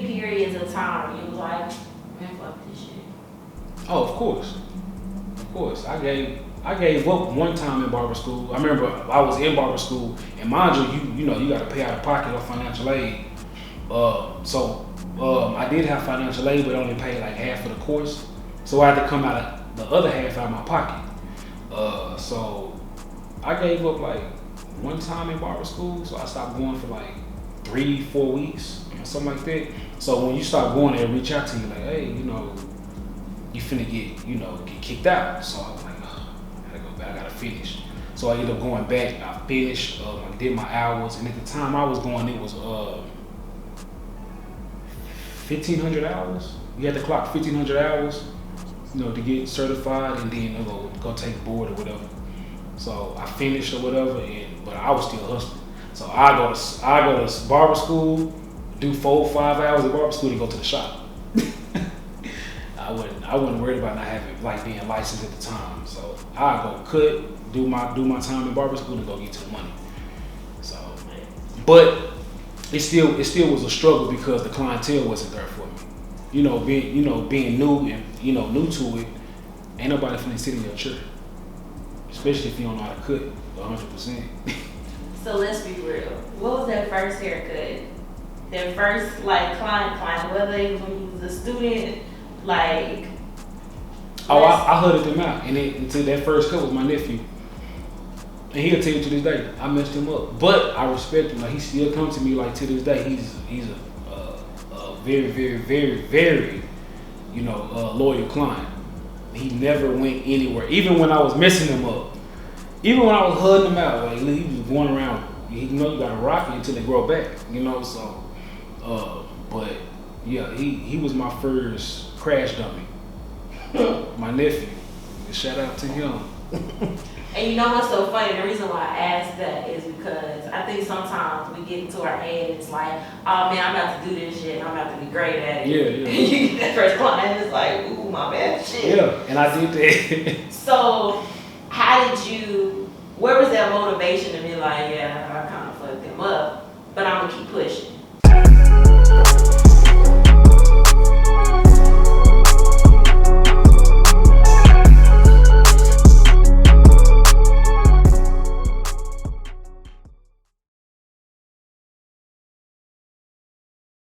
periods of time you was like, man, fuck this shit? Oh, of course. I gave up one time in barber school. I remember I was in barber school, and mind you got to pay out of pocket or financial aid. I did have financial aid, but only paid like half of the course. So I had to come out of the other half out of my pocket. So I gave up like one time in barber school. So I stopped going for like 3-4 weeks or something like that. So when you start going there, reach out to you like, hey, you finna get kicked out. So I was like, oh, I gotta go back, I gotta finish. So I ended up going back. I finished, I did my hours, and at the time I was going, it was 1,500 hours. You had to clock 1,500 hours, to get certified, and then go take a board or whatever. So I finished or whatever, but I was still hustling. So I go to barber school, do 4-5 hours of barber school, and go to the shop. I wasn't worried about not having being licensed at the time. So I go cut, do my time in barber school, and go get to the money. So, but it still was a struggle because the clientele wasn't there for me. Being new and new to it, ain't nobody finna sit in your chair, especially if you don't know how to cut 100%. So let's be real. What was that first haircut? That first client, whether it was when you was a student, I huddled him out, and until that first cut was my nephew, and he'll tell you to this day I messed him up, but I respect him. He still comes to me to this day. He's a very, very, very, very loyal client. He never went anywhere, even when I was messing him up. Even when I was huddling him out, he was going around. You gotta rock it until they grow back. So. But yeah, he was my first crash dummy. My nephew. Shout out to him. And you know what's so funny? The reason why I asked that is because I think sometimes we get into our head, it's like, oh man, I'm about to do this shit, and I'm about to be great at it. Yeah. You get that first client, it's like, ooh, my bad shit. Yeah, and I did that. So